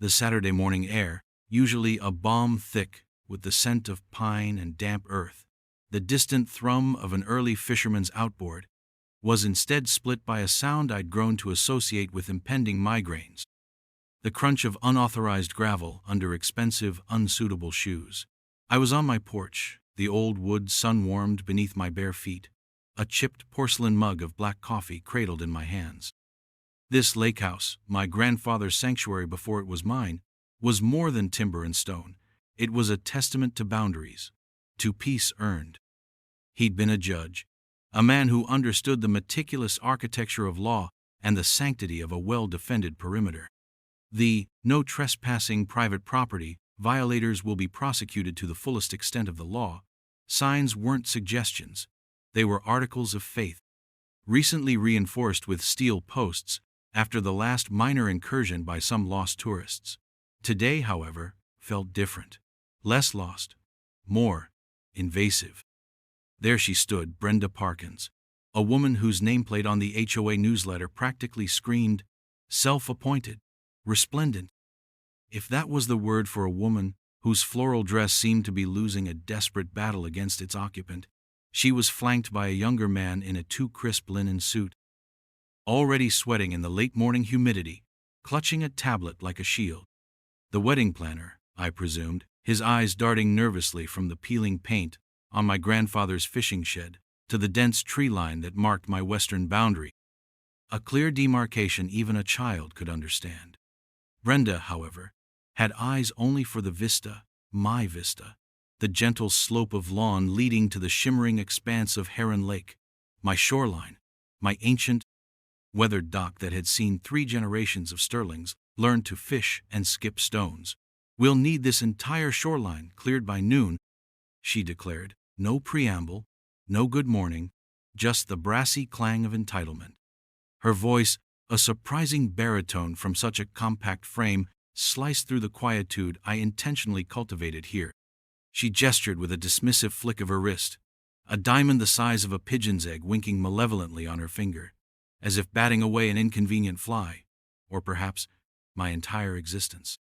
The Saturday morning air, usually a balm thick with the scent of pine and damp earth, the distant thrum of an early fisherman's outboard, was instead split by a sound I'd grown to associate with impending migraines: the crunch of unauthorized gravel under expensive, unsuitable shoes. I was on my porch, the old wood sun-warmed beneath my bare feet, a chipped porcelain mug of black coffee cradled in my hands. This lake house, my grandfather's sanctuary before it was mine, was more than timber and stone. It was a testament to boundaries, to peace earned. He'd been a judge, a man who understood the meticulous architecture of law and the sanctity of a well-defended perimeter. The "no trespassing private property, violators will be prosecuted to the fullest extent of the law" signs weren't suggestions. They were articles of faith, recently reinforced with steel posts after the last minor incursion by some lost tourists. Today, however, felt different. Less lost, more invasive. There she stood, Brenda Parkins, a woman whose nameplate on the HOA newsletter practically screamed, self-appointed, resplendent. If that was the word for a woman whose floral dress seemed to be losing a desperate battle against its occupant, she was flanked by a younger man in a too-crisp linen suit, already sweating in the late-morning humidity, clutching a tablet like a shield. The wedding planner, I presumed, his eyes darting nervously from the peeling paint on my grandfather's fishing shed to the dense tree line that marked my western boundary. A clear demarcation even a child could understand. Brenda, however, had eyes only for the vista, my vista, the gentle slope of lawn leading to the shimmering expanse of Heron Lake, my shoreline, my ancient, weathered dock that had seen 3 generations of Sterlings learn to fish and skip stones. "We'll need this entire shoreline cleared by noon," she declared. No preamble, no good morning, just the brassy clang of entitlement. Her voice, a surprising baritone from such a compact frame, sliced through the quietude I intentionally cultivated here. She gestured with a dismissive flick of her wrist, a diamond the size of a pigeon's egg winking malevolently on her finger, as if batting away an inconvenient fly, or perhaps my entire existence.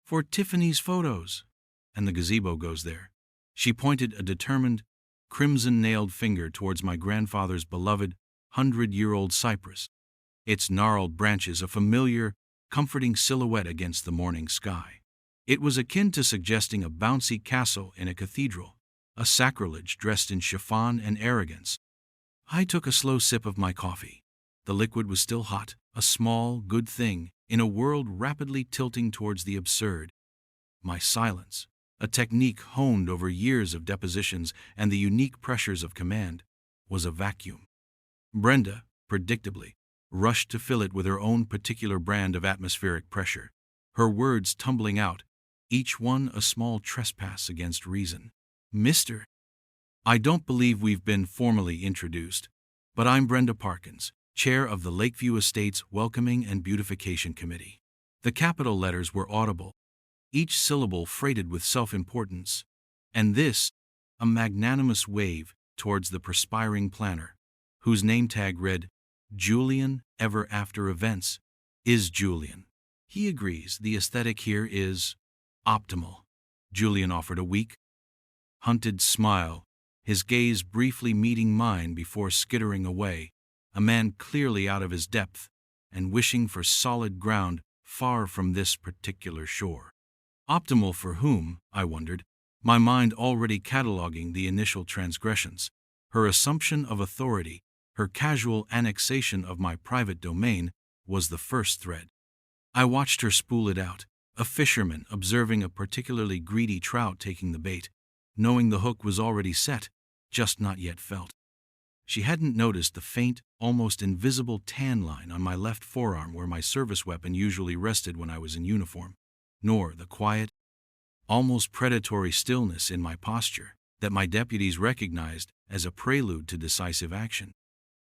"For Tiffany's photos, and the gazebo goes there." She pointed a determined, crimson-nailed finger towards my grandfather's beloved 100-year-old cypress, its gnarled branches a familiar, comforting silhouette against the morning sky. It was akin to suggesting a bouncy castle in a cathedral, a sacrilege dressed in chiffon and arrogance. I took a slow sip of my coffee. The liquid was still hot, a small, good thing in a world rapidly tilting towards the absurd. My silence, a technique honed over years of depositions and the unique pressures of command, was a vacuum. Brenda, predictably, rushed to fill it with her own particular brand of atmospheric pressure, her words tumbling out, each one a small trespass against reason. "Mr. I don't believe we've been formally introduced, but I'm Brenda Parkins, chair of the Lakeview Estates Welcoming and Beautification Committee." The capital letters were audible, each syllable freighted with self-importance, and this, a magnanimous wave towards the perspiring planner, whose name tag read, "Julian, ever after events, is Julian. He agrees the aesthetic here is optimal." Julian offered a weak, hunted smile, his gaze briefly meeting mine before skittering away, a man clearly out of his depth and wishing for solid ground far from this particular shore. Optimal for whom, I wondered, my mind already cataloging the initial transgressions, her assumption of authority, her casual annexation of my private domain, was the first thread. I watched her spool it out, a fisherman observing a particularly greedy trout taking the bait, knowing the hook was already set, just not yet felt. She hadn't noticed the faint, almost invisible tan line on my left forearm where my service weapon usually rested when I was in uniform, nor the quiet, almost predatory stillness in my posture that my deputies recognized as a prelude to decisive action.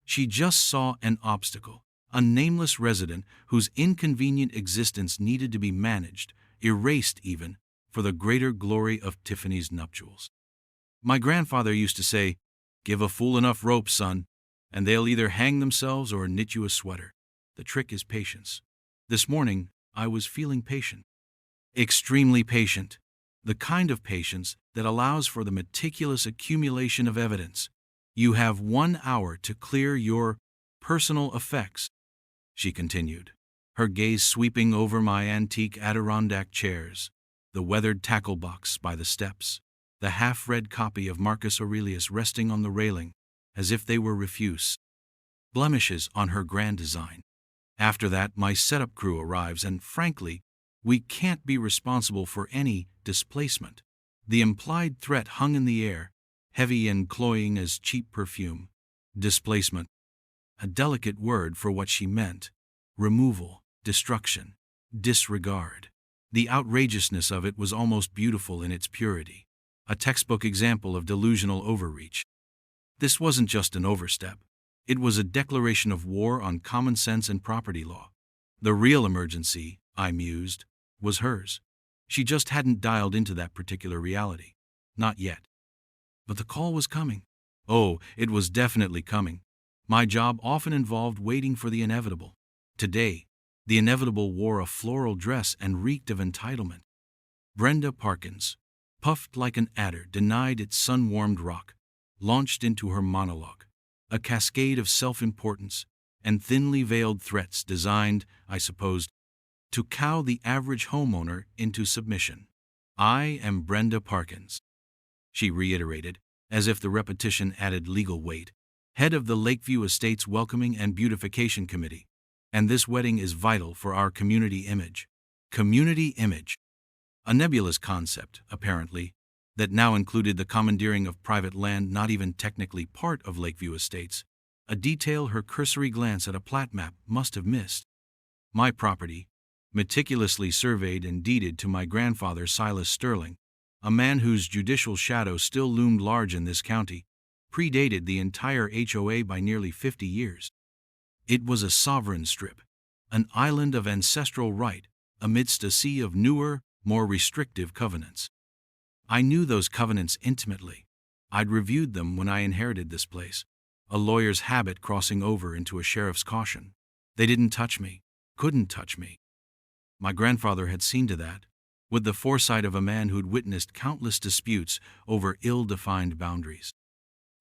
She just saw an obstacle, a nameless resident whose inconvenient existence needed to be managed, erased even, for the greater glory of Tiffany's nuptials. My grandfather used to say, "Give a fool enough rope, son, and they'll either hang themselves or knit you a sweater. The trick is patience." This morning, I was feeling patient. Extremely patient. The kind of patience that allows for the meticulous accumulation of evidence. You have 1 hour to clear your personal effects, she continued, her gaze sweeping over my antique Adirondack chairs, the weathered tackle box by the steps, the half-read copy of Marcus Aurelius resting on the railing, as if they were refuse blemishes on her grand design. After that, my setup crew arrives, and frankly, we can't be responsible for any displacement. The implied threat hung in the air, heavy and cloying as cheap perfume. Displacement. A delicate word for what she meant. Removal, destruction, disregard. The outrageousness of it was almost beautiful in its purity. A textbook example of delusional overreach. This wasn't just an overstep. It was a declaration of war on common sense and property law. The real emergency, I mused, was hers. She just hadn't dialed into that particular reality. Not yet. But the call was coming. Oh, it was definitely coming. My job often involved waiting for the inevitable. Today, the inevitable wore a floral dress and reeked of entitlement. Brenda Parkins, puffed like an adder, denied its sun-warmed rock, launched into her monologue, a cascade of self-importance and thinly veiled threats designed, I supposed, to cow the average homeowner into submission. I am Brenda Parkins, she reiterated, as if the repetition added legal weight, head of the Lakeview Estates Welcoming and Beautification Committee, and this wedding is vital for our community image. Community image. A nebulous concept, apparently, that now included the commandeering of private land not even technically part of Lakeview Estates, a detail her cursory glance at a plat map must have missed. My property, meticulously surveyed and deeded to my grandfather Silas Sterling, a man whose judicial shadow still loomed large in this county, predated the entire HOA by nearly 50 years. It was a sovereign strip, an island of ancestral right, amidst a sea of newer, more restrictive covenants. I knew those covenants intimately. I'd reviewed them when I inherited this place, a lawyer's habit crossing over into a sheriff's caution. They didn't touch me, couldn't touch me. My grandfather had seen to that, with the foresight of a man who'd witnessed countless disputes over ill-defined boundaries.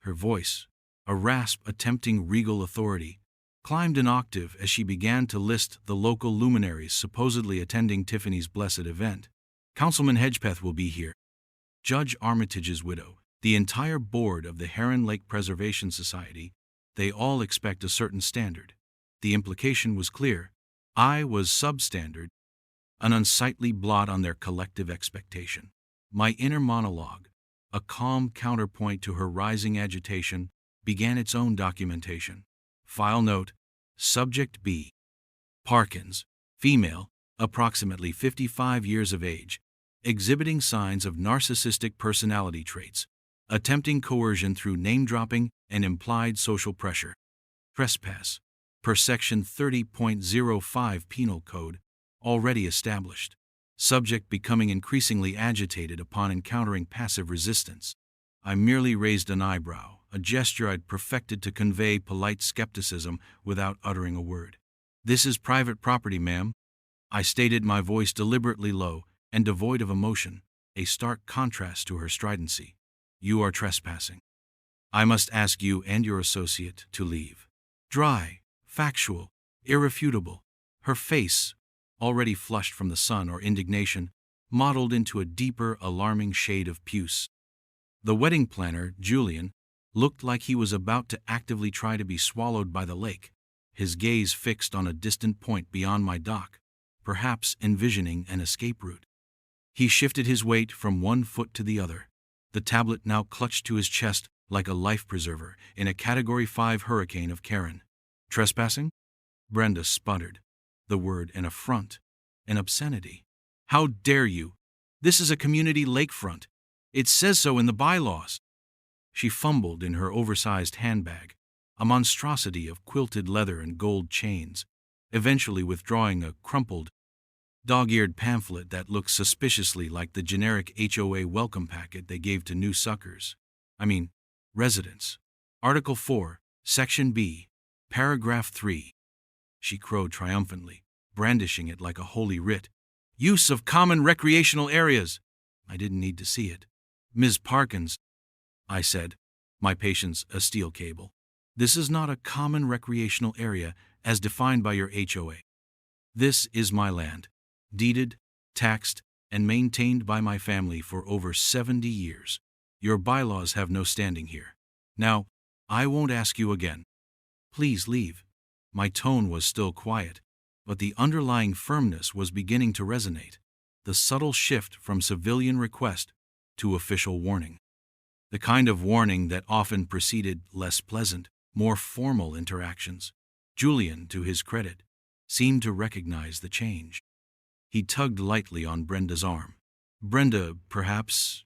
Her voice, a rasp attempting regal authority, climbed an octave as she began to list the local luminaries supposedly attending Tiffany's blessed event. Councilman Hedgepeth will be here. Judge Armitage's widow, the entire board of the Heron Lake Preservation Society, they all expect a certain standard. The implication was clear. I was substandard, an unsightly blot on their collective expectation. My inner monologue, a calm counterpoint to her rising agitation, began its own documentation. File note, Subject B. Parkins, female, approximately 55 years of age, exhibiting signs of narcissistic personality traits, attempting coercion through name-dropping and implied social pressure. Trespass, per Section 30.05 Penal Code, already established. Subject becoming increasingly agitated upon encountering passive resistance. I merely raised an eyebrow, a gesture I'd perfected to convey polite skepticism without uttering a word. This is private property, ma'am. I stated, my voice deliberately low and devoid of emotion, a stark contrast to her stridency. You are trespassing. I must ask you and your associate to leave. Dry, factual, irrefutable. Her face, already flushed from the sun or indignation, modeled into a deeper, alarming shade of puce. The wedding planner, Julian, looked like he was about to actively try to be swallowed by the lake, his gaze fixed on a distant point beyond my dock, perhaps envisioning an escape route. He shifted his weight from one foot to the other, the tablet now clutched to his chest like a life preserver in a Category 5 hurricane of Karen. Trespassing? Brenda sputtered, the word an affront, an obscenity. How dare you? This is a community lakefront. It says so in the bylaws. She fumbled in her oversized handbag, a monstrosity of quilted leather and gold chains, eventually withdrawing a crumpled, dog-eared pamphlet that looked suspiciously like the generic HOA welcome packet they gave to new residents. Article 4, Section B, Paragraph 3. She crowed triumphantly, brandishing it like a holy writ. Use of common recreational areas. I didn't need to see it. Ms. Parkins, I said, my patience a steel cable. This is not a common recreational area as defined by your HOA. This is my land, deeded, taxed, and maintained by my family for over 70 years. Your bylaws have no standing here. Now, I won't ask you again. Please leave. My tone was still quiet, but the underlying firmness was beginning to resonate, the subtle shift from civilian request to official warning. The kind of warning that often preceded less pleasant, more formal interactions. Julian, to his credit, seemed to recognize the change. He tugged lightly on Brenda's arm. Brenda, perhaps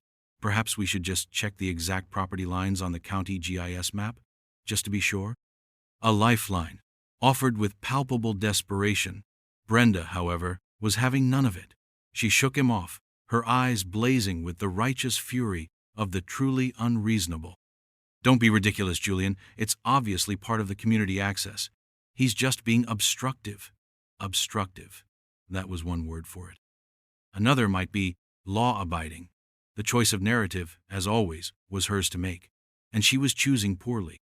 we should just check the exact property lines on the county GIS map, just to be sure? A lifeline, offered with palpable desperation. Brenda, however, was having none of it. She shook him off, her eyes blazing with the righteous fury of the truly unreasonable. Don't be ridiculous, Julian. It's obviously part of the community access. He's just being obstructive. Obstructive. That was one word for it. Another might be law-abiding. The choice of narrative, as always, was hers to make, and she was choosing poorly.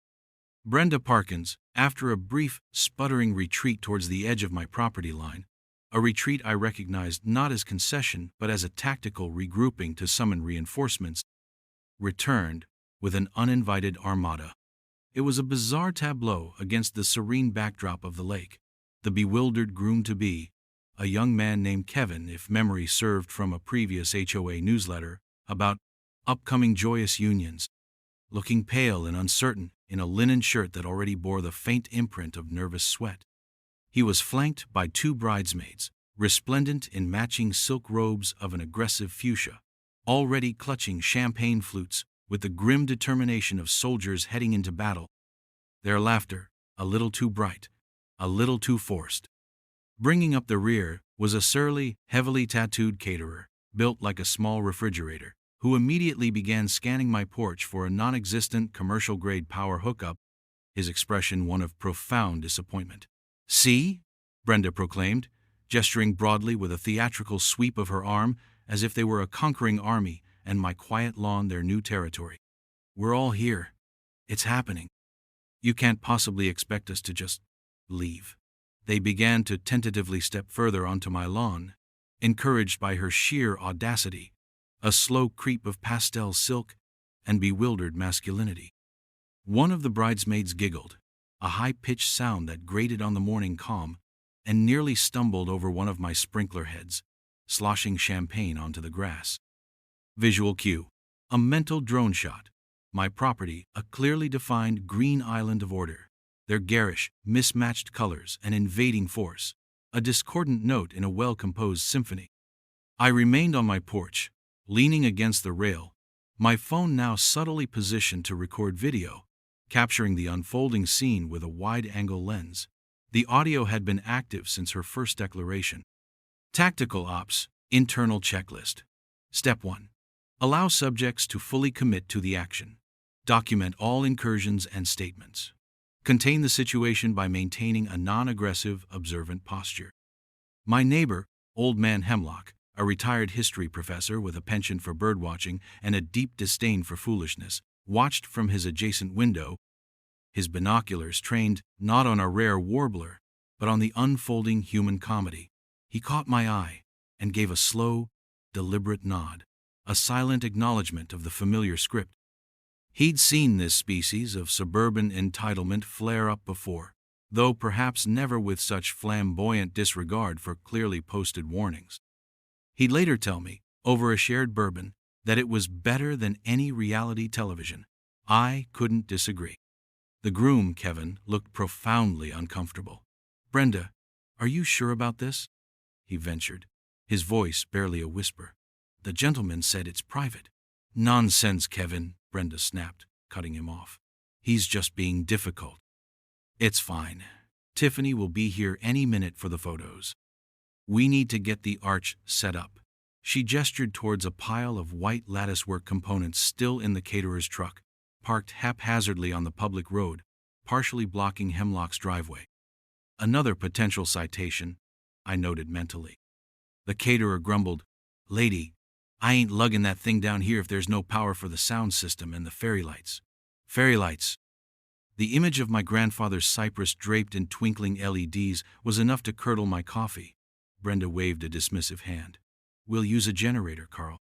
Brenda Parkins, after a brief, sputtering retreat towards the edge of my property line, a retreat I recognized not as concession but as a tactical regrouping to summon reinforcements, returned with an uninvited armada. It was a bizarre tableau against the serene backdrop of the lake. The bewildered groom-to-be, a young man named Kevin, if memory served from a previous HOA newsletter about upcoming joyous unions, looking pale and uncertain in a linen shirt that already bore the faint imprint of nervous sweat. He was flanked by two bridesmaids, resplendent in matching silk robes of an aggressive fuchsia, already clutching champagne flutes with the grim determination of soldiers heading into battle. Their laughter, a little too bright, a little too forced. Bringing up the rear was a surly, heavily tattooed caterer, built like a small refrigerator, who immediately began scanning my porch for a non-existent commercial-grade power hookup, his expression one of profound disappointment. "See?" Brenda proclaimed, gesturing broadly with a theatrical sweep of her arm as if they were a conquering army and my quiet lawn their new territory. "We're all here. It's happening. You can't possibly expect us to just leave." They began to tentatively step further onto my lawn, encouraged by her sheer audacity, a slow creep of pastel silk, and bewildered masculinity. One of the bridesmaids giggled, a high-pitched sound that grated on the morning calm, and nearly stumbled over one of my sprinkler heads, sloshing champagne onto the grass. Visual cue. A mental drone shot. My property, a clearly defined green island of order. Their garish, mismatched colors and invading force. A discordant note in a well-composed symphony. I remained on my porch, leaning against the rail, my phone now subtly positioned to record video, capturing the unfolding scene with a wide-angle lens. The audio had been active since her first declaration. Tactical Ops, Internal Checklist. Step 1. Allow subjects to fully commit to the action. Document all incursions and statements. Contain the situation by maintaining a non-aggressive, observant posture. My neighbor, Old Man Hemlock, a retired history professor with a penchant for birdwatching and a deep disdain for foolishness, watched from his adjacent window, his binoculars trained not on a rare warbler, but on the unfolding human comedy. He caught my eye and gave a slow, deliberate nod, a silent acknowledgement of the familiar script. He'd seen this species of suburban entitlement flare up before, though perhaps never with such flamboyant disregard for clearly posted warnings. He'd later tell me, over a shared bourbon, that it was better than any reality television. I couldn't disagree. The groom, Kevin, looked profoundly uncomfortable. "Brenda, are you sure about this?" he ventured, his voice barely a whisper. "The gentleman said it's private." "Nonsense, Kevin," Brenda snapped, cutting him off. "He's just being difficult." "It's fine. Tiffany will be here any minute for the photos. We need to get the arch set up." She gestured towards a pile of white latticework components still in the caterer's truck, parked haphazardly on the public road, partially blocking Hemlock's driveway. Another potential citation, I noted mentally. The caterer grumbled, "Lady, I ain't lugging that thing down here if there's no power for the sound system and the fairy lights." Fairy lights. The image of my grandfather's cypress draped in twinkling LEDs was enough to curdle my coffee. Brenda waved a dismissive hand. "We'll use a generator, Carl.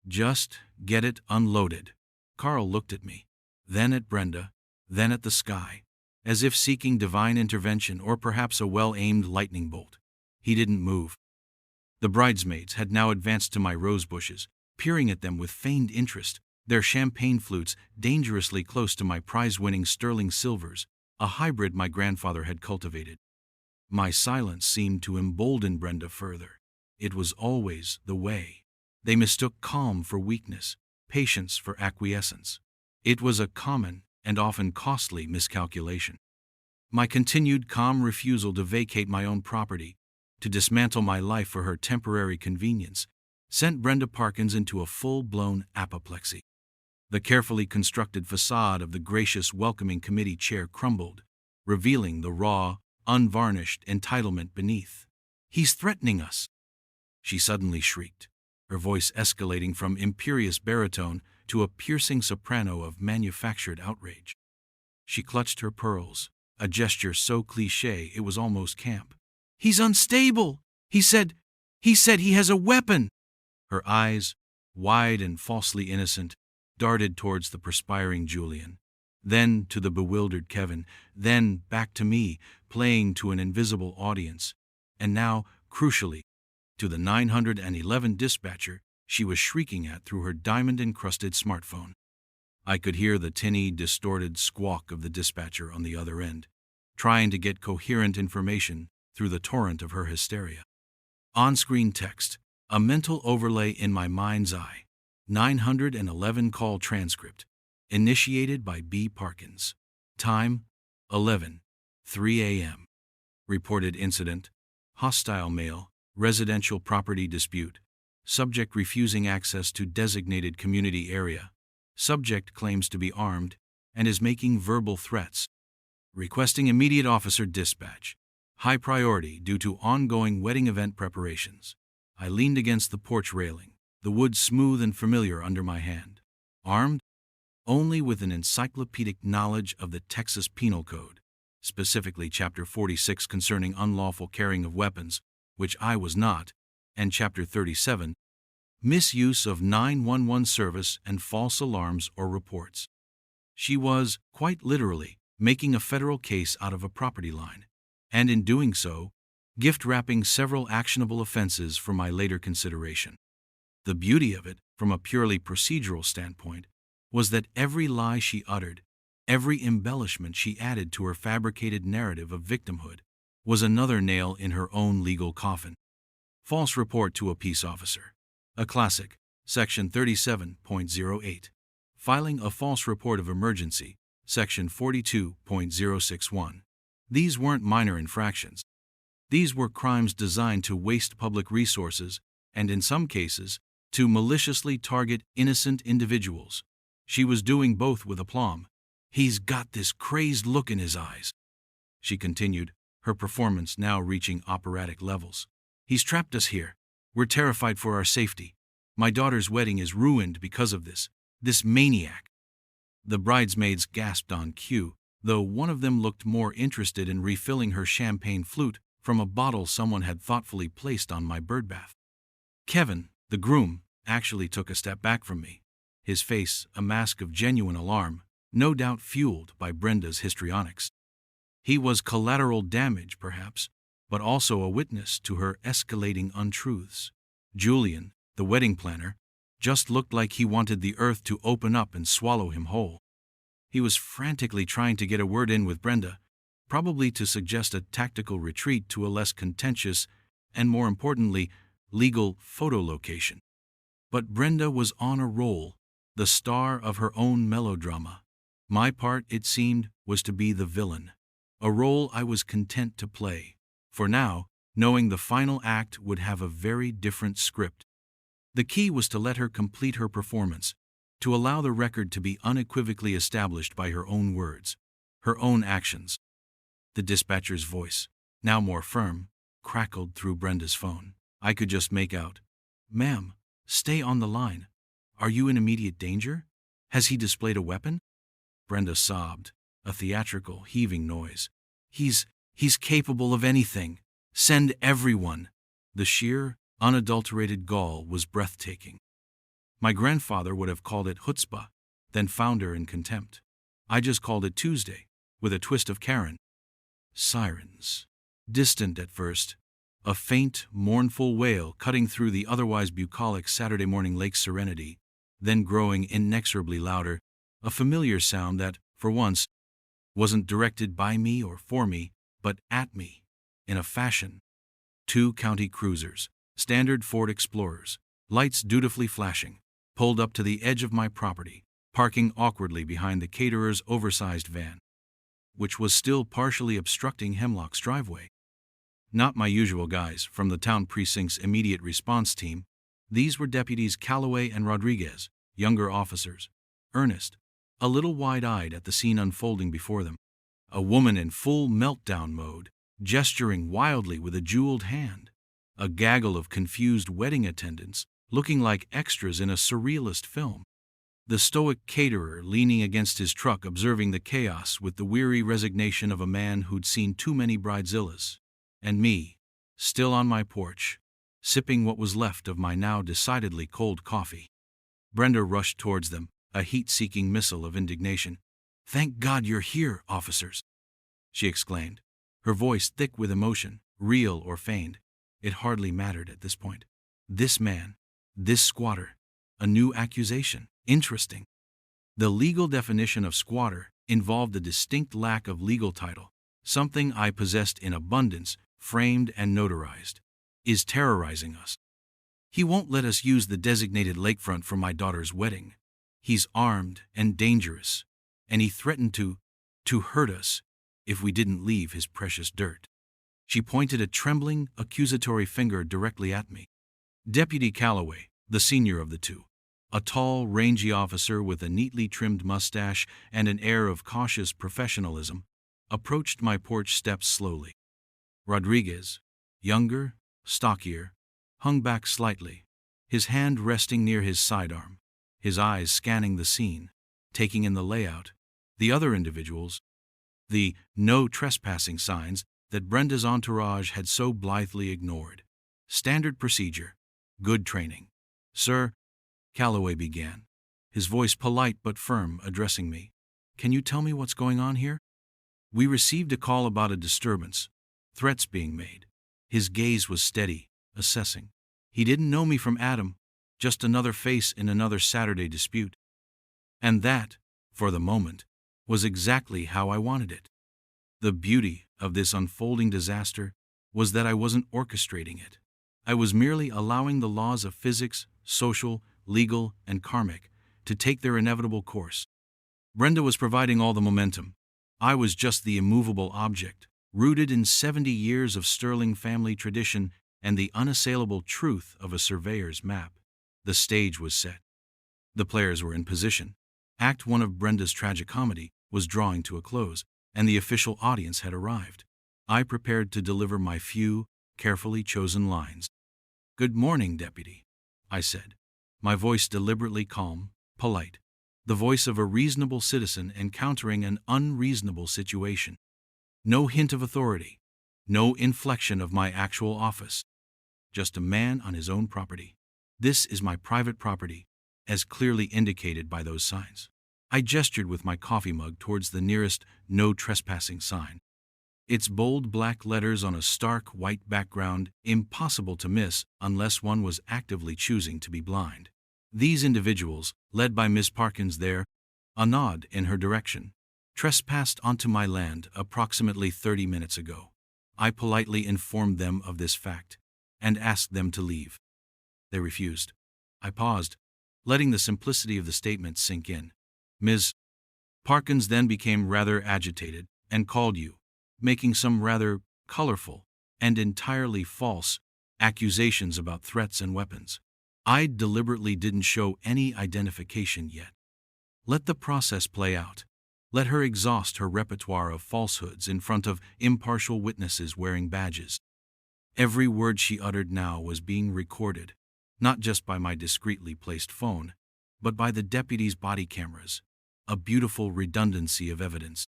Just get it unloaded." Carl looked at me, then at Brenda, then at the sky, as if seeking divine intervention or perhaps a well-aimed lightning bolt. He didn't move. The bridesmaids had now advanced to my rose bushes, peering at them with feigned interest, their champagne flutes dangerously close to my prize-winning sterling silvers, a hybrid my grandfather had cultivated. My silence seemed to embolden Brenda further. It was always the way. They mistook calm for weakness, patience for acquiescence. It was a common and often costly miscalculation. My continued calm refusal to vacate my own property, to dismantle my life for her temporary convenience, sent Brenda Parkins into a full-blown apoplexy. The carefully constructed facade of the gracious welcoming committee chair crumbled, revealing the raw, unvarnished entitlement beneath. "He's threatening us!" she suddenly shrieked, her voice escalating from imperious baritone to a piercing soprano of manufactured outrage. She clutched her pearls, a gesture so cliché it was almost camp. "He's unstable! He said he has a weapon!" Her eyes, wide and falsely innocent, darted towards the perspiring Julian, then to the bewildered Kevin, then back to me, playing to an invisible audience, and now, crucially, to the 911 dispatcher she was shrieking at through her diamond-encrusted smartphone. I could hear the tinny, distorted squawk of the dispatcher on the other end, trying to get coherent information through the torrent of her hysteria. On-screen text, a mental overlay in my mind's eye. 911 call transcript, initiated by B. Parkins. Time, 11:03 a.m. Reported incident, hostile male, residential property dispute. Subject refusing access to designated community area. Subject claims to be armed and is making verbal threats. Requesting immediate officer dispatch. High priority due to ongoing wedding event preparations. I leaned against the porch railing, the wood smooth and familiar under my hand. Armed? Only with an encyclopedic knowledge of the Texas Penal Code, specifically Chapter 46 concerning unlawful carrying of weapons, which I was not, and Chapter 37, misuse of 911 service and false alarms or reports. She was, quite literally, making a federal case out of a property line, and in doing so, gift-wrapping several actionable offenses for my later consideration. The beauty of it, from a purely procedural standpoint, was that every lie she uttered, every embellishment she added to her fabricated narrative of victimhood, was another nail in her own legal coffin. False report to a peace officer. A classic, Section 37.08. Filing a false report of emergency, Section 42.061. These weren't minor infractions. These were crimes designed to waste public resources and, in some cases, to maliciously target innocent individuals. She was doing both with aplomb. "He's got this crazed look in his eyes," she continued, her performance now reaching operatic levels. "He's trapped us here. We're terrified for our safety. My daughter's wedding is ruined because of this maniac." The bridesmaids gasped on cue, though one of them looked more interested in refilling her champagne flute from a bottle someone had thoughtfully placed on my birdbath. Kevin, the groom, actually took a step back from me, his face a mask of genuine alarm, no doubt fueled by Brenda's histrionics. He was collateral damage, perhaps, but also a witness to her escalating untruths. Julian, the wedding planner, just looked like he wanted the earth to open up and swallow him whole. He was frantically trying to get a word in with Brenda, probably to suggest a tactical retreat to a less contentious and, more importantly, legal photo location. But Brenda was on a roll, the star of her own melodrama. My part, it seemed, was to be the villain, a role I was content to play, for now, knowing the final act would have a very different script. The key was to let her complete her performance, to allow the record to be unequivocally established by her own words, her own actions. The dispatcher's voice, now more firm, crackled through Brenda's phone. I could just make out, "Ma'am, stay on the line. Are you in immediate danger? Has he displayed a weapon?" Brenda sobbed, a theatrical, heaving noise. He's capable of anything. Send everyone." The sheer, unadulterated gall was breathtaking. My grandfather would have called it chutzpah, then found her in contempt. I just called it Tuesday, with a twist of Karen. Sirens. Distant at first, a faint, mournful wail cutting through the otherwise bucolic Saturday morning lake serenity, then growing inexorably louder, a familiar sound that, for once, wasn't directed by me or for me, but at me, in a fashion. 2 county cruisers, standard Ford Explorers, lights dutifully flashing, pulled up to the edge of my property, parking awkwardly behind the caterer's oversized van, which was still partially obstructing Hemlock's driveway. Not my usual guys from the town precinct's immediate response team. These were Deputies Calloway and Rodriguez, younger officers, earnest, a little wide-eyed at the scene unfolding before them. A woman in full meltdown mode, gesturing wildly with a jeweled hand. A gaggle of confused wedding attendants, looking like extras in a surrealist film. The stoic caterer leaning against his truck observing the chaos with the weary resignation of a man who'd seen too many bridezillas. And me, still on my porch, sipping what was left of my now decidedly cold coffee. Brenda rushed towards them, a heat-seeking missile of indignation. "Thank God you're here, officers," she exclaimed, her voice thick with emotion, real or feigned. It hardly mattered at this point. This man, this squatter, a new accusation. Interesting. The legal definition of squatter involved a distinct lack of legal title, something I possessed in abundance, framed and notarized. Is terrorizing us. He won't let us use the designated lakefront for my daughter's wedding. He's armed and dangerous, and he threatened to hurt us if we didn't leave his precious dirt. She pointed a trembling, accusatory finger directly at me. Deputy Calloway, the senior of the two, a tall, rangy officer with a neatly trimmed mustache and an air of cautious professionalism, approached my porch steps slowly. Rodriguez, younger, stockier, hung back slightly, his hand resting near his sidearm, his eyes scanning the scene, taking in the layout. The other individuals, the "no trespassing" signs that Brenda's entourage had so blithely ignored. Standard procedure. Good training. "Sir," Calloway began, his voice polite but firm, addressing me, "can you tell me what's going on here? We received a call about a disturbance, threats being made." His gaze was steady, assessing. He didn't know me from Adam, just another face in another Saturday dispute. And that, for the moment, was exactly how I wanted it. The beauty of this unfolding disaster was that I wasn't orchestrating it. I was merely allowing the laws of physics, social, legal, and karmic to take their inevitable course. Brenda was providing all the momentum. I was just the immovable object, rooted in 70 years of sterling family tradition and the unassailable truth of a surveyor's map. The stage was set. The players were in position. Act 1 of Brenda's tragicomedy was drawing to a close, and the official audience had arrived. I prepared to deliver my few, carefully chosen lines. "Good morning, Deputy," I said, my voice deliberately calm, polite, the voice of a reasonable citizen encountering an unreasonable situation. No hint of authority, no inflection of my actual office. Just a man on his own property. This is my private property, as clearly indicated by those signs. I gestured with my coffee mug towards the nearest "no trespassing" sign. Its bold black letters on a stark white background, impossible to miss unless one was actively choosing to be blind. These individuals, led by Miss Parkins there, a nod in her direction, trespassed onto my land approximately 30 minutes ago. I politely informed them of this fact and asked them to leave. They refused. I paused, letting the simplicity of the statement sink in. Ms. Parkins then became rather agitated and called you, making some rather colorful and entirely false accusations about threats and weapons. I deliberately didn't show any identification yet. Let the process play out. Let her exhaust her repertoire of falsehoods in front of impartial witnesses wearing badges. Every word she uttered now was being recorded, not just by my discreetly placed phone, but by the deputy's body cameras, a beautiful redundancy of evidence.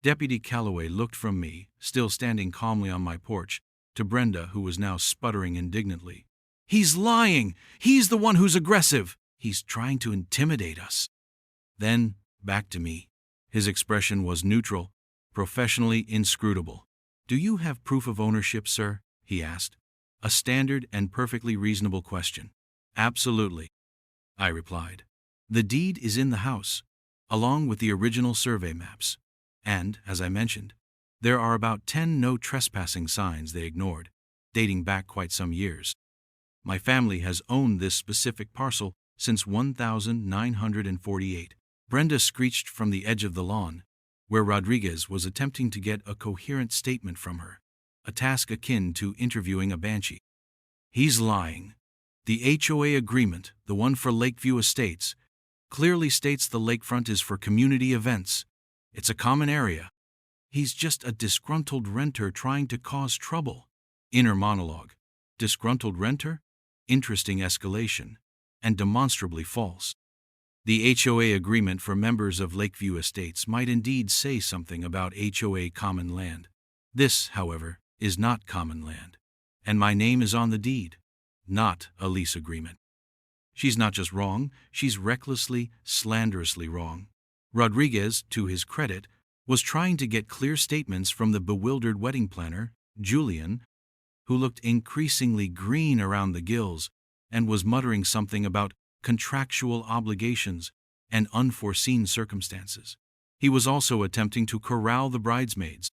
Deputy Calloway looked from me, still standing calmly on my porch, to Brenda, who was now sputtering indignantly. "He's lying! He's the one who's aggressive! He's trying to intimidate us!" Then, back to me. His expression was neutral, professionally inscrutable. "Do you have proof of ownership, sir?" he asked. A standard and perfectly reasonable question. "Absolutely," I replied. "The deed is in the house, along with the original survey maps. And, as I mentioned, there are about 10 no trespassing signs they ignored, dating back quite some years. My family has owned this specific parcel since 1948. Brenda screeched from the edge of the lawn, where Rodriguez was attempting to get a coherent statement from her, a task akin to interviewing a banshee. "He's lying. The HOA agreement, the one for Lakeview Estates, clearly states the lakefront is for community events. It's a common area. He's just a disgruntled renter trying to cause trouble." Inner monologue. Disgruntled renter? Interesting escalation, and demonstrably false. The HOA agreement for members of Lakeview Estates might indeed say something about HOA common land. This, however, is not common land, and my name is on the deed, not a lease agreement. She's not just wrong, she's recklessly, slanderously wrong. Rodriguez, to his credit, was trying to get clear statements from the bewildered wedding planner, Julian, who looked increasingly green around the gills and was muttering something about contractual obligations and unforeseen circumstances. He was also attempting to corral the bridesmaids,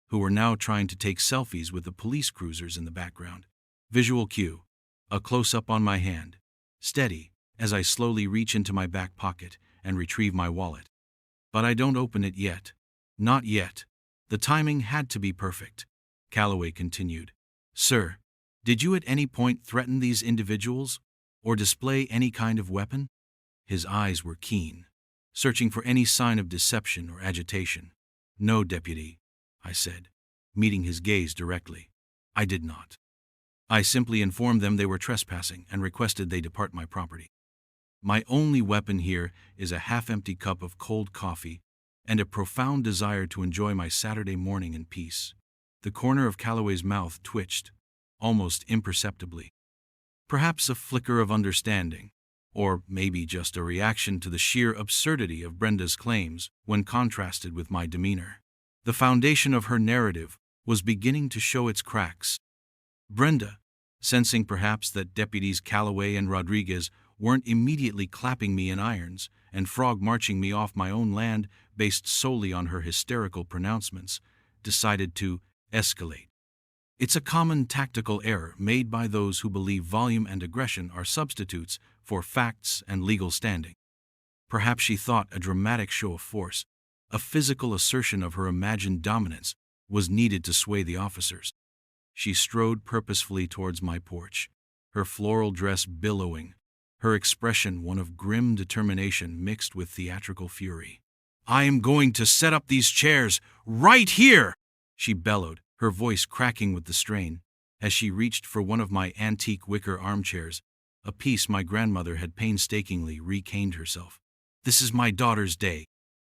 who were now trying to take selfies with the police cruisers in the background. Visual cue, a close-up on my hand, steady as I slowly reach into my back pocket and retrieve my wallet. But I don't open it yet. Not yet. The timing had to be perfect. Calloway continued. "Sir, did you at any point threaten these individuals or display any kind of weapon?" His eyes were keen, searching for any sign of deception or agitation. "No, Deputy," I said, meeting his gaze directly. "I did not. I simply informed them they were trespassing and requested they depart my property. My only weapon here is a half-empty cup of cold coffee and a profound desire to enjoy my Saturday morning in peace." The corner of Calloway's mouth twitched, almost imperceptibly. Perhaps a flicker of understanding, or maybe just a reaction to the sheer absurdity of Brenda's claims when contrasted with my demeanor. The foundation of her narrative was beginning to show its cracks. Brenda, sensing perhaps that Deputies Calloway and Rodriguez weren't immediately clapping me in irons and frog-marching me off my own land based solely on her hysterical pronouncements, decided to escalate. It's a common tactical error made by those who believe volume and aggression are substitutes for facts and legal standing. Perhaps she thought a dramatic show of force, a physical assertion of her imagined dominance, was needed to sway the officers. She strode purposefully towards my porch, her floral dress billowing, her expression one of grim determination mixed with theatrical fury. "I am going to set up these chairs right here!" she bellowed, her voice cracking with the strain, as she reached for one of my antique wicker armchairs, a piece my grandmother had painstakingly recaned herself. "This is my daughter's day,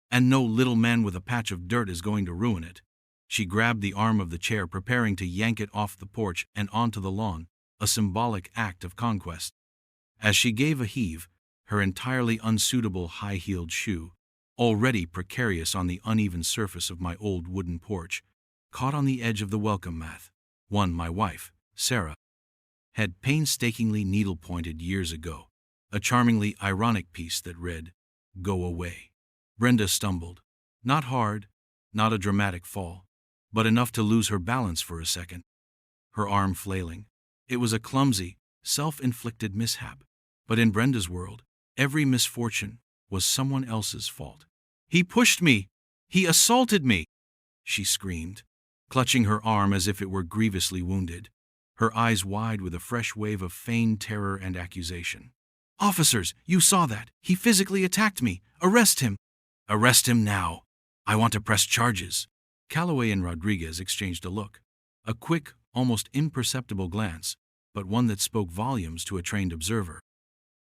and no little man with a patch of dirt is going to ruin it." She grabbed the arm of the chair, preparing to yank it off the porch and onto the lawn, a symbolic act of conquest. As she gave a heave, her entirely unsuitable high-heeled shoe, already precarious on the uneven surface of my old wooden porch, caught on the edge of the welcome mat, one my wife, Sarah, had painstakingly needle-pointed years ago, a charmingly ironic piece that read, "Go away." Brenda stumbled. Not hard, not a dramatic fall, but enough to lose her balance for a second, her arm flailing. It was a clumsy, self-inflicted mishap, but in Brenda's world, every misfortune was someone else's fault. "He pushed me! He assaulted me!" she screamed, clutching her arm as if it were grievously wounded, her eyes wide with a fresh wave of feigned terror and accusation. "Officers, you saw that! He physically attacked me! Arrest him!" "Arrest him now! I want to press charges." Calloway and Rodriguez exchanged a look, a quick, almost imperceptible glance, but one that spoke volumes to a trained observer.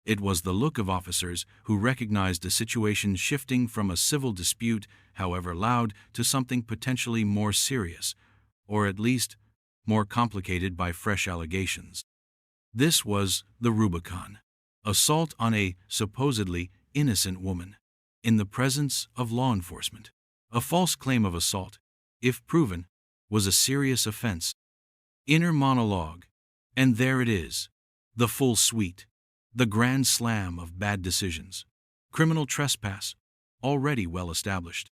It was the look of officers who recognized a situation shifting from a civil dispute, however loud, to something potentially more serious, or at least more complicated by fresh allegations. This was the Rubicon. Assault on a supposedly innocent woman, in the presence of law enforcement. A false claim of assault, if proven, was a serious offense. Inner monologue. And there it is. The full suite. The grand slam of bad decisions. Criminal trespass, already well established.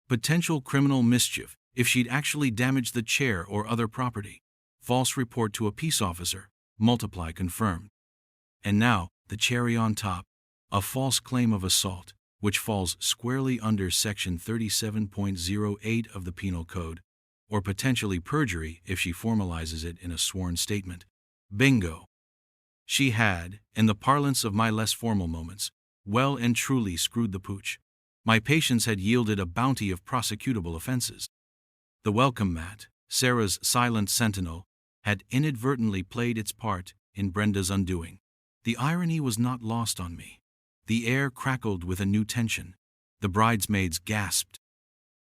Potential criminal mischief, if she'd actually damaged the chair or other property. False report to a peace officer, multiply confirmed. And now, the cherry on top, a false claim of assault, which falls squarely under Section 37.08 of the Penal Code, or potentially perjury if she formalizes it in a sworn statement. Bingo! She had, in the parlance of my less formal moments, well and truly screwed the pooch. My patience had yielded a bounty of prosecutable offenses. The welcome mat, Sarah's silent sentinel, had inadvertently played its part in Brenda's undoing. The irony was not lost on me. The air crackled with a new tension. The bridesmaids gasped.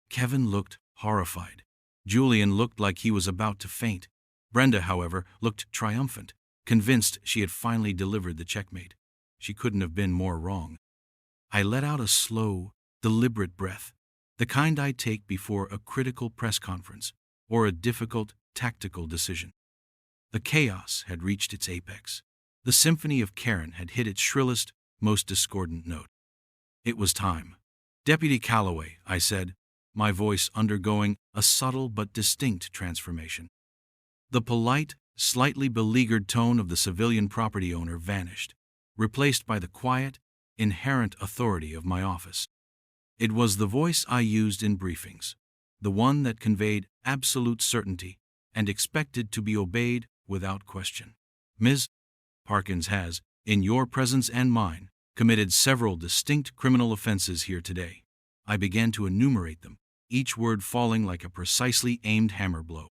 Kevin looked horrified. Julian looked like he was about to faint. Brenda, however, looked triumphant, convinced she had finally delivered the checkmate. She couldn't have been more wrong. I let out a slow, deliberate breath, the kind I take before a critical press conference or a difficult, tactical decision. The chaos had reached its apex. The symphony of Karen had hit its shrillest, most discordant note. It was time. Deputy Calloway, I said, my voice undergoing a subtle but distinct transformation. The polite, slightly beleaguered tone of the civilian property owner vanished, replaced by the quiet, inherent authority of my office. It was the voice I used in briefings, the one that conveyed absolute certainty and expected to be obeyed without question. Ms. Parkins has, in your presence and mine, committed several distinct criminal offenses here today. I began to enumerate them, each word falling like a precisely aimed hammer blow.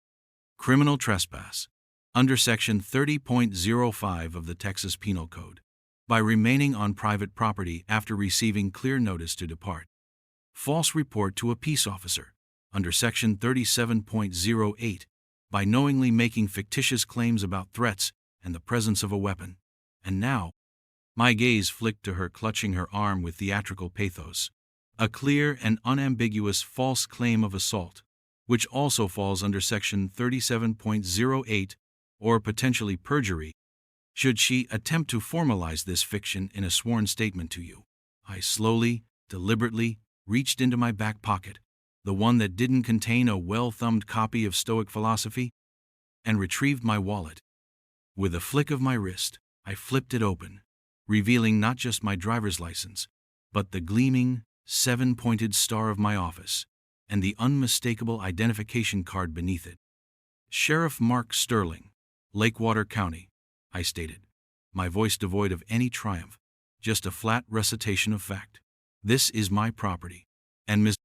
Criminal trespass, under Section 30.05 of the Texas Penal Code, by remaining on private property after receiving clear notice to depart. False report to a peace officer, under Section 37.08, by knowingly making fictitious claims about threats and the presence of a weapon. And now, my gaze flicked to her clutching her arm with theatrical pathos. A clear and unambiguous false claim of assault, which also falls under Section 37.08 or potentially perjury, should she attempt to formalize this fiction in a sworn statement to you. I slowly, deliberately reached into my back pocket, the one that didn't contain a well-thumbed copy of Stoic philosophy, and retrieved my wallet. With a flick of my wrist, I flipped it open, revealing not just my driver's license, but the gleaming, seven-pointed star of my office, and the unmistakable identification card beneath it. Sheriff Mark Sterling, Lakewater County, I stated, my voice devoid of any triumph, just a flat recitation of fact. This is my property, and Ms.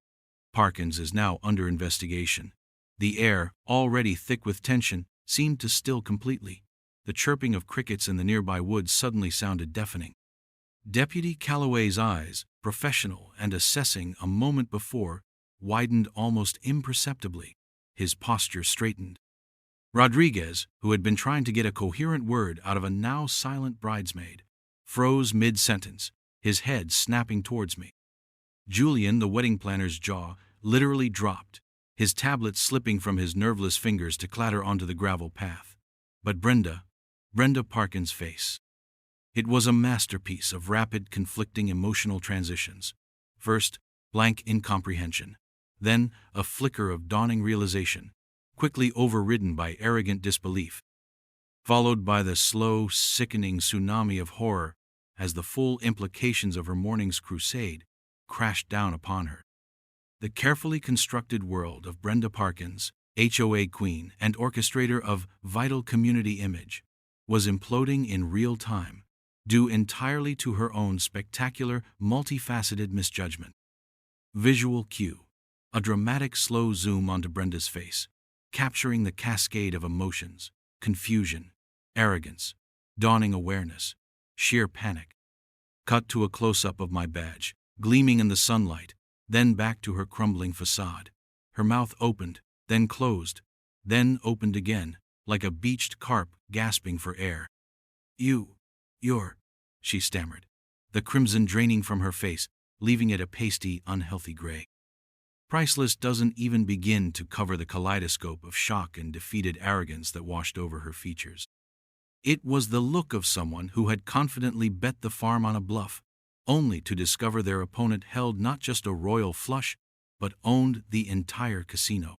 Parkins is now under investigation. The air, already thick with tension, seemed to still completely. The chirping of crickets in the nearby woods suddenly sounded deafening. Deputy Calloway's eyes, professional and assessing a moment before, widened almost imperceptibly. His posture straightened. Rodriguez, who had been trying to get a coherent word out of a now silent bridesmaid, froze mid-sentence, his head snapping towards me. Julian, the wedding planner's jaw, literally dropped, his tablet slipping from his nerveless fingers to clatter onto the gravel path. But Brenda Parkins' face. It was a masterpiece of rapid, conflicting emotional transitions. First, blank incomprehension. Then, a flicker of dawning realization, quickly overridden by arrogant disbelief, followed by the slow, sickening tsunami of horror as the full implications of her morning's crusade crashed down upon her. The carefully constructed world of Brenda Parkins, HOA queen and orchestrator of vital community image, was imploding in real time, due entirely to her own spectacular, multifaceted misjudgment. Visual cue. A dramatic slow zoom onto Brenda's face, capturing the cascade of emotions: confusion, arrogance, dawning awareness, sheer panic. Cut to a close-up of my badge, gleaming in the sunlight, then back to her crumbling facade. Her mouth opened, then closed, then opened again, like a beached carp gasping for air. You're, she stammered, the crimson draining from her face, leaving it a pasty, unhealthy gray. Priceless doesn't even begin to cover the kaleidoscope of shock and defeated arrogance that washed over her features. It was the look of someone who had confidently bet the farm on a bluff, only to discover their opponent held not just a royal flush, but owned the entire casino.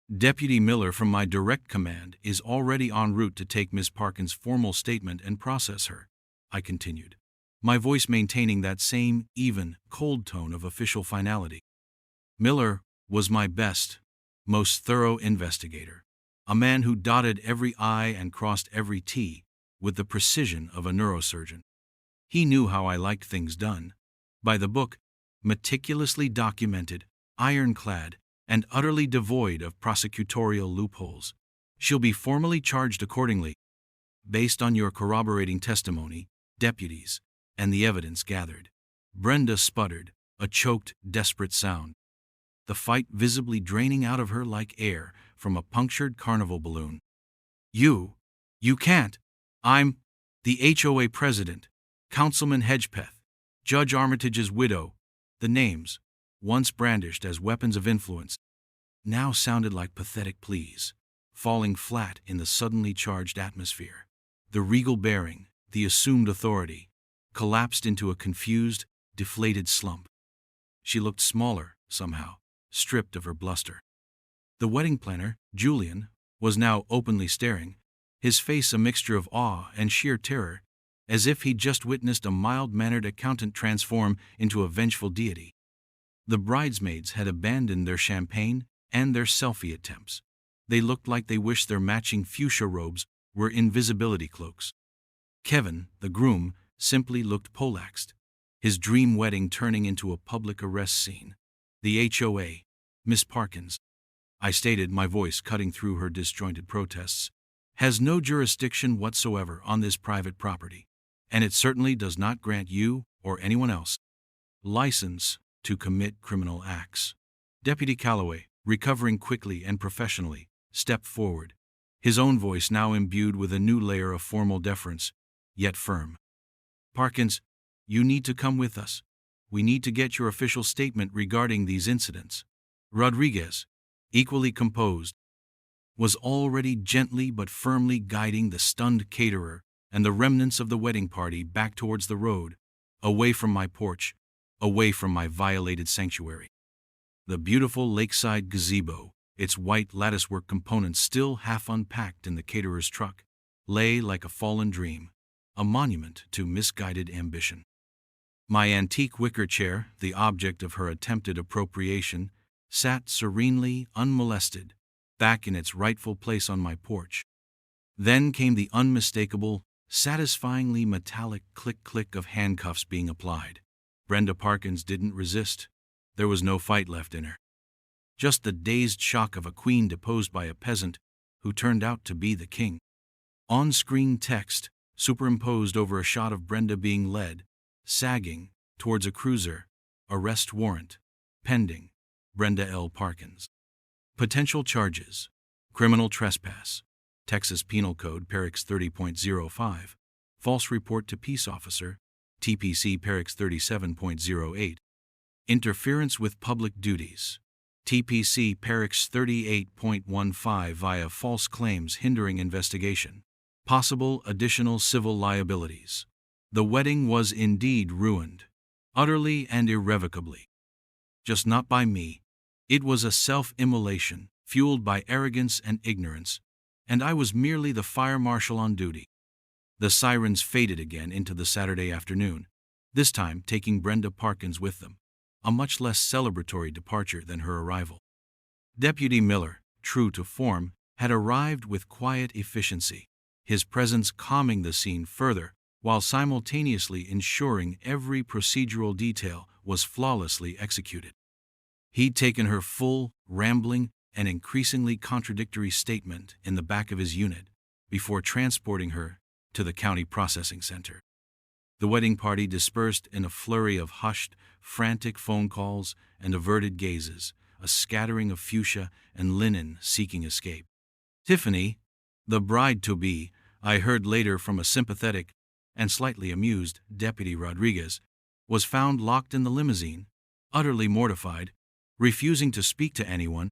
Deputy Miller from my direct command is already en route to take Miss Parkin's formal statement and process her, I continued, my voice maintaining that same, even, cold tone of official finality. Miller was my best, most thorough investigator, a man who dotted every I and crossed every T with the precision of a neurosurgeon. He knew how I liked things done, by the book, meticulously documented, ironclad, and utterly devoid of prosecutorial loopholes. She'll be formally charged accordingly, based on your corroborating testimony, deputies, and the evidence gathered. Brenda sputtered, a choked, desperate sound, the fight visibly draining out of her like air from a punctured carnival balloon. You can't. I'm the HOA president, Councilman Hedgepeth, Judge Armitage's widow. The names, once brandished as weapons of influence, now sounded like pathetic pleas, falling flat in the suddenly charged atmosphere. The regal bearing, the assumed authority, collapsed into a confused, deflated slump. She looked smaller, somehow, stripped of her bluster. The wedding planner, Julian, was now openly staring, his face a mixture of awe and sheer terror, as if he'd just witnessed a mild-mannered accountant transform into a vengeful deity. The bridesmaids had abandoned their champagne and their selfie attempts. They looked like they wished their matching fuchsia robes were invisibility cloaks. Kevin, the groom, simply looked poleaxed, his dream wedding turning into a public arrest scene. The HOA, Miss Parkins, I stated, my voice cutting through her disjointed protests, has no jurisdiction whatsoever on this private property, and it certainly does not grant you, or anyone else, license to commit criminal acts. Deputy Calloway, recovering quickly and professionally, stepped forward, his own voice now imbued with a new layer of formal deference, yet firm. Parkins, you need to come with us. We need to get your official statement regarding these incidents. Rodriguez, equally composed, was already gently but firmly guiding the stunned caterer and the remnants of the wedding party back towards the road, away from my porch, away from my violated sanctuary. The beautiful lakeside gazebo, its white latticework components still half unpacked in the caterer's truck, lay like a fallen dream, a monument to misguided ambition. My antique wicker chair, the object of her attempted appropriation, sat serenely unmolested, back in its rightful place on my porch. Then came the unmistakable, satisfyingly metallic click-click of handcuffs being applied. Brenda Parkins didn't resist. There was no fight left in her. Just the dazed shock of a queen deposed by a peasant who turned out to be the king. On-screen text, superimposed over a shot of Brenda being led, sagging, towards a cruiser, arrest warrant, pending, Brenda L. Parkins. Potential charges: criminal trespass, Texas Penal Code, Parix 30.05, false report to peace officer, TPC Parix 37.08, interference with public duties, TPC Parix 38.15 via false claims hindering investigation, possible additional civil liabilities. The wedding was indeed ruined, utterly and irrevocably. Just not by me. It was a self-immolation, fueled by arrogance and ignorance, and I was merely the fire marshal on duty. The sirens faded again into the Saturday afternoon, this time taking Brenda Parkins with them, a much less celebratory departure than her arrival. Deputy Miller, true to form, had arrived with quiet efficiency, his presence calming the scene further, while simultaneously ensuring every procedural detail was flawlessly executed. He'd taken her full, rambling, an increasingly contradictory statement in the back of his unit before transporting her to the county processing center. The wedding party dispersed in a flurry of hushed, frantic phone calls and averted gazes, a scattering of fuchsia and linen seeking escape. Tiffany, the bride-to-be, I heard later from a sympathetic and slightly amused Deputy Rodriguez, was found locked in the limousine, utterly mortified, refusing to speak to anyone,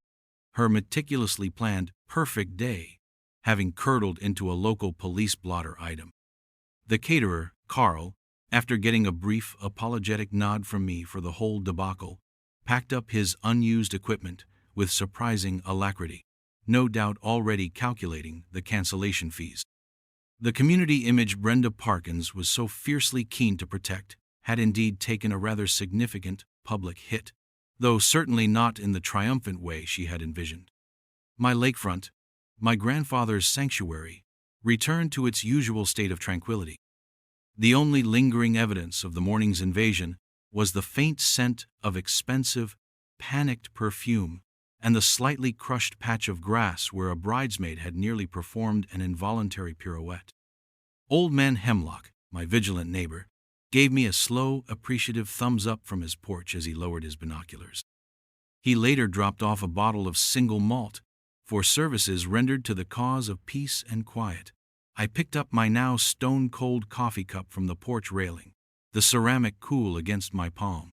her meticulously planned perfect day having curdled into a local police blotter item. The caterer, Carl, after getting a brief apologetic nod from me for the whole debacle, packed up his unused equipment with surprising alacrity, no doubt already calculating the cancellation fees. The community image Brenda Parkins was so fiercely keen to protect had indeed taken a rather significant public hit, though certainly not in the triumphant way she had envisioned. My lakefront, my grandfather's sanctuary, returned to its usual state of tranquility. The only lingering evidence of the morning's invasion was the faint scent of expensive, panicked perfume and the slightly crushed patch of grass where a bridesmaid had nearly performed an involuntary pirouette. Old Man Hemlock, my vigilant neighbor, gave me a slow, appreciative thumbs up from his porch as he lowered his binoculars. He later dropped off a bottle of single malt for services rendered to the cause of peace and quiet. I picked up my now stone-cold coffee cup from the porch railing, the ceramic cool against my palm.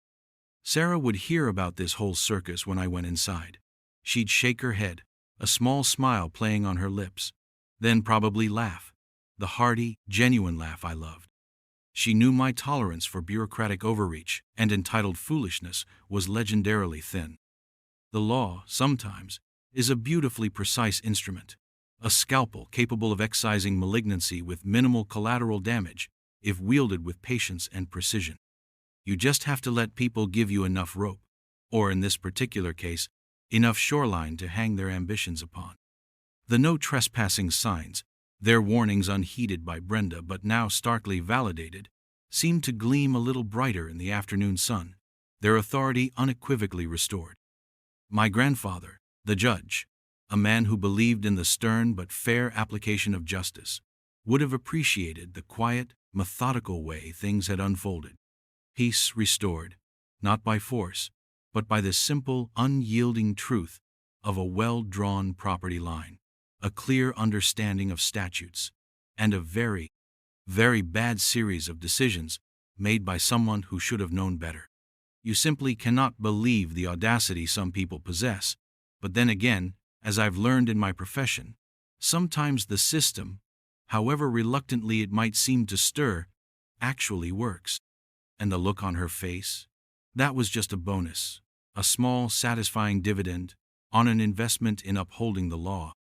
Sarah would hear about this whole circus when I went inside. She'd shake her head, a small smile playing on her lips, then probably laugh, the hearty, genuine laugh I loved. She knew my tolerance for bureaucratic overreach and entitled foolishness was legendarily thin. The law, sometimes, is a beautifully precise instrument, a scalpel capable of excising malignancy with minimal collateral damage if wielded with patience and precision. You just have to let people give you enough rope, or in this particular case, enough shoreline to hang their ambitions upon. The no trespassing signs, their warnings unheeded by Brenda but now starkly validated, seemed to gleam a little brighter in the afternoon sun, their authority unequivocally restored. My grandfather, the judge, a man who believed in the stern but fair application of justice, would have appreciated the quiet, methodical way things had unfolded. Peace restored, not by force, but by the simple, unyielding truth of a well-drawn property line, a clear understanding of statutes, and a very, very bad series of decisions made by someone who should have known better. You simply cannot believe the audacity some people possess, but then again, as I've learned in my profession, sometimes the system, however reluctantly it might seem to stir, actually works. And the look on her face? That was just a bonus, a small, satisfying dividend on an investment in upholding the law.